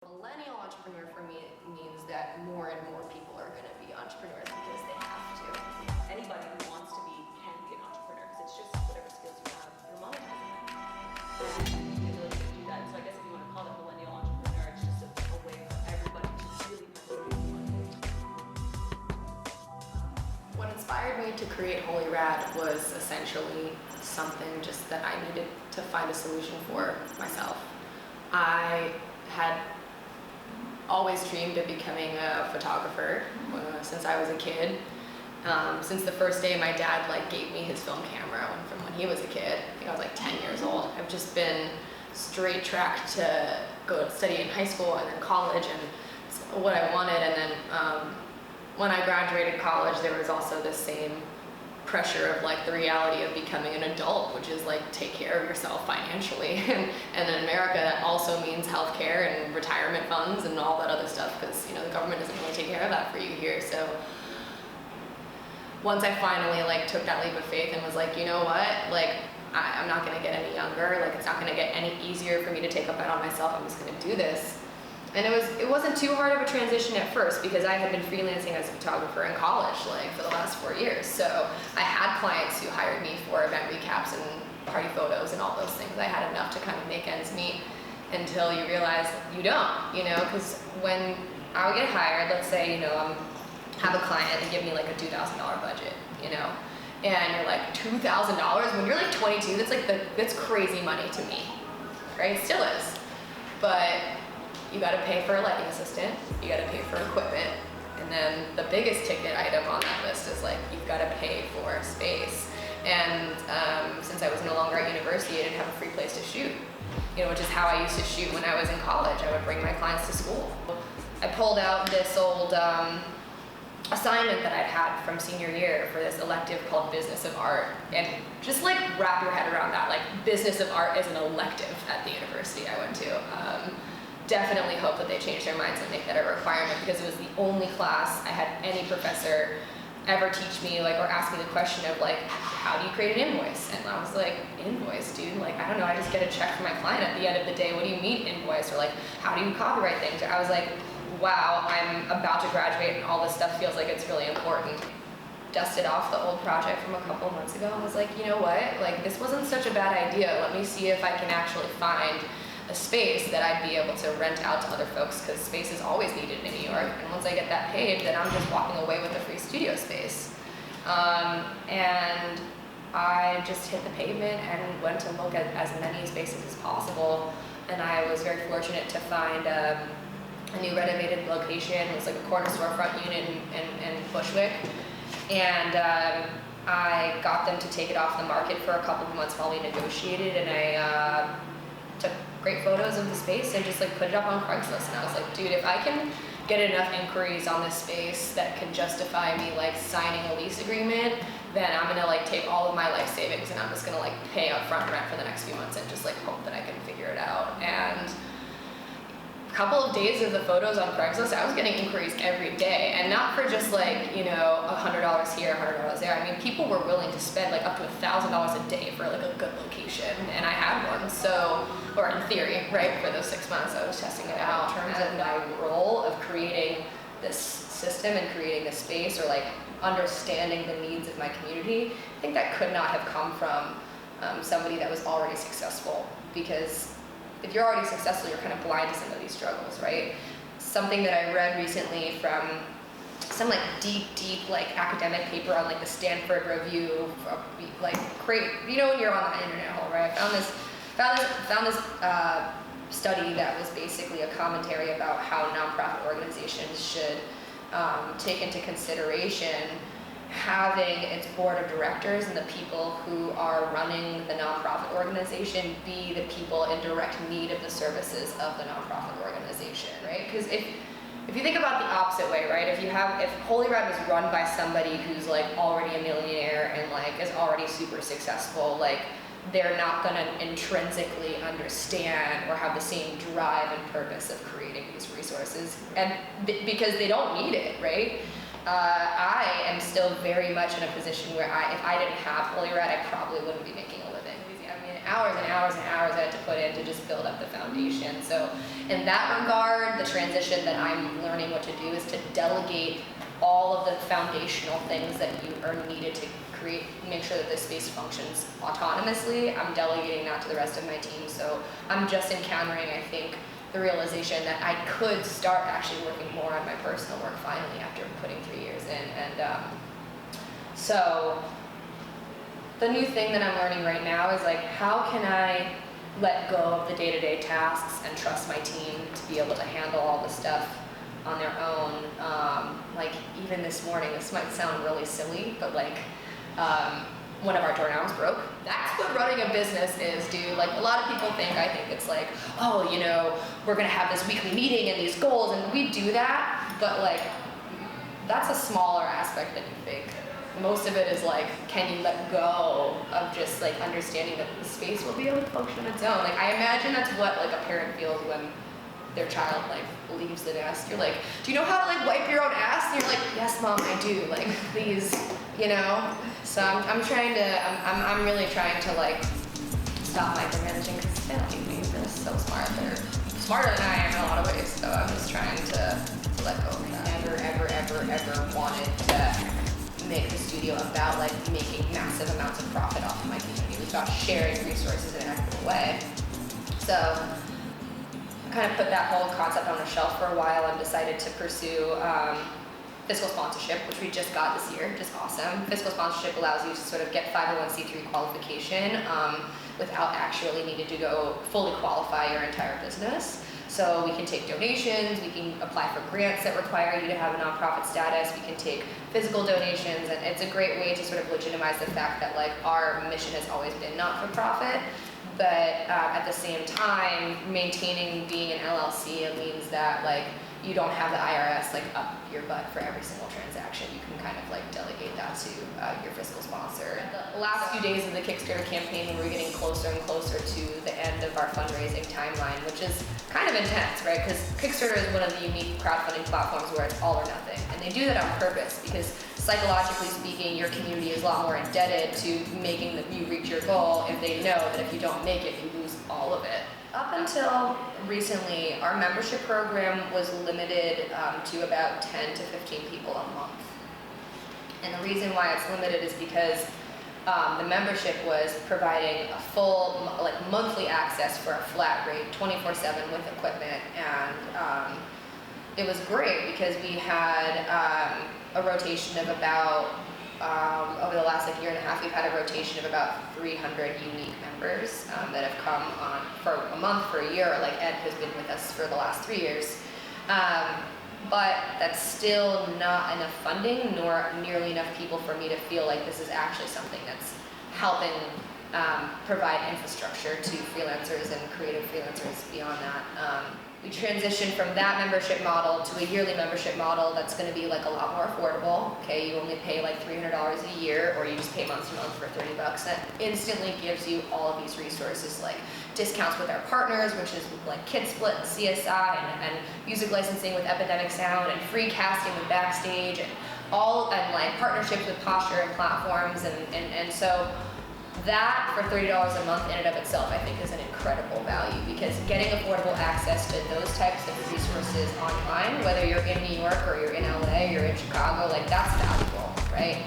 Millennial entrepreneur for me means that more and more people are going to be entrepreneurs because they have to. Anybody who wants to be can be an entrepreneur because it's just whatever skills you have, you're monetizing them. And the ability to do that. So I guess if you want to call it millennial entrepreneur, it's just a way for everybody to really participate. What inspired me to create Holyrad was essentially something just that I needed to find a solution for myself. I had always dreamed of becoming a photographer since I was a kid. Since the first day my dad gave me his film camera from when he was a kid. I think I was 10 years old. I've just been straight tracked to go to study in high school and then college and what I wanted. And then when I graduated college, there was also the same pressure of the reality of becoming an adult, which is take care of yourself financially. And in America, that also means healthcare and retirement funds and all that other stuff, because the government doesn't really take care of that for you here. So once I finally took that leap of faith and was you know what, I'm not going to get any younger. It's not going to get any easier for me to take a bet on myself. I'm just going to do this. And it wasn't too hard of a transition at first, because I had been freelancing as a photographer in college for the last 4 years. So I had clients who hired me for event recaps and party photos and all those things. I had enough to kind of make ends meet, until you realize you don't, because when I would get hired, let's say, have a client and give me a $2,000 budget, and you're $2,000 when you're 22, that's crazy money to me, right? It still is. But you got to pay for a lighting assistant, you got to pay for equipment, and then the biggest ticket item on that list is you've got to pay for space. And since I was no longer at university, I didn't have a free place to shoot, which is how I used to shoot when I was in college. I would bring my clients to school. I pulled out this old assignment that I'd had from senior year for this elective called Business of Art, and just wrap your head around that. Business of Art is an elective at the university I went to. Definitely hope that they change their minds and make that a requirement, because it was the only class I had any professor ever teach me or ask me the question of how do you create an invoice? And I was invoice, dude? I don't know, I just get a check from my client at the end of the day. What do you mean invoice? Or how do you copyright things? Or I was wow, I'm about to graduate and all this stuff feels it's really important. Dusted off the old project from a couple of months ago and was you know what? This wasn't such a bad idea. Let me see if I can actually find a space that I'd be able to rent out to other folks, because space is always needed in New York. And once I get that paid, then I'm just walking away with a free studio space. And I just hit the pavement and went to look at as many spaces as possible. And I was very fortunate to find a new renovated location. It was a corner storefront unit in Bushwick. And I got them to take it off the market for a couple of months while we negotiated, and I took great photos of the space and just put it up on Craigslist. And I was dude, if I can get enough inquiries on this space that can justify me signing a lease agreement, then I'm gonna take all of my life savings and I'm just gonna pay upfront rent for the next few months and just hope that I can figure it out. And a couple of days of the photos on Craigslist, I was getting inquiries every day, and not for just $100 here, $100 there. I mean, people were willing to spend up to $1,000 a day for a good location, and I had one. So, or in theory, right, for those 6 months I was testing it out. In terms of my role of creating this system and creating this space, or understanding the needs of my community, I think that could not have come from somebody that was already successful, because if you're already successful, you're kind of blind to some of these struggles, right? Something that I read recently from some deep academic paper on the Stanford Review, great, when you're on the internet hole, right? I found this study that was basically a commentary about how nonprofit organizations should take into consideration having its board of directors and the people who are running the nonprofit organization be the people in direct need of the services of the nonprofit organization, right? Because if you think about the opposite way, right? If Holyrad was run by somebody who's already a millionaire and is already super successful, they're not going to intrinsically understand or have the same drive and purpose of creating these resources, and because they don't need it, right? I am still very much in a position where if I didn't have Holyrad, I probably wouldn't be making a living. I mean, hours and hours and hours I had to put in to just build up the foundation. So in that regard, the transition that I'm learning what to do is to delegate all of the foundational things that you are needed to make sure that this space functions autonomously. I'm delegating that to the rest of my team, so I'm just encountering, I think, the realization that I could start actually working more on my personal work finally after putting 3 years in. And so the new thing that I'm learning right now is like, how can I let go of the day-to-day tasks and trust my team to be able to handle all the stuff on their own. Like even this morning, this might sound really silly, but like one of our doorknobs broke. That's what running a business is, dude. Like a lot of people I think it's like, oh, you know, we're gonna have this weekly meeting and these goals, and we do that, but like that's a smaller aspect than you think. Most of it is like, can you let go of just like understanding that the space will be able to function on its own? Like I imagine that's what like a parent feels when their child like leaves the nest. You're like, do you know how to like wipe your own ass? And you're like, yes, mom, I do. Like, please, you know. So I'm really trying to like stop micromanaging because they don't need me. They're so smart. They're smarter than I am in a lot of ways. So I'm just trying to let go of that. Ever wanted to make the studio about like making massive amounts of profit off of my community. It was about sharing resources in an equitable way. So I kind of put that whole concept on the shelf for a while and decided to pursue fiscal sponsorship, which we just got this year, just awesome. Fiscal sponsorship allows you to sort of get 501c3 qualification without actually needing to go fully qualify your entire business. So we can take donations, we can apply for grants that require you to have a nonprofit status, we can take physical donations, and it's a great way to sort of legitimize the fact that like our mission has always been not-for-profit, but at the same time, maintaining being an LLC, it means that like you don't have the IRS like up your butt for every single transaction. You can kind of like delegate that to your fiscal sponsor. The last few days of the Kickstarter campaign, we're getting closer and closer to the end of our fundraising timeline, which is kind of intense, right? Because Kickstarter is one of the unique crowdfunding platforms where it's all or nothing. And they do that on purpose because psychologically speaking, your community is a lot more indebted to making you reach your goal if they know that if you don't make it, you lose all of it. Up until recently, our membership program was limited to about 10 to 15 people a month. And the reason why it's limited is because the membership was providing a full like monthly access for a flat rate, 24/7 with equipment, and it was great because we had a rotation of about over the last like year and a half, we've had a rotation of about 300 unique members that have come on for a month, for a year. Like Ed has been with us for the last 3 years. But that's still not enough funding, nor nearly enough people for me to feel like this is actually something that's helping provide infrastructure to freelancers and creative freelancers beyond that. We transitioned from that membership model to a yearly membership model that's going to be like a lot more affordable. Okay, you only pay like $300 a year, or you just pay month to month for $30. That instantly gives you all of these resources like discounts with our partners, which is like Kid Split and CSI, and music licensing with Epidemic Sound, and free casting with Backstage, and like partnerships with Posture and platforms, and so that for $30 a month in and of itself, I think, is an incredible value, because getting affordable access to those types of resources online, whether you're in New York or you're in LA or you're in Chicago, like that's valuable, right?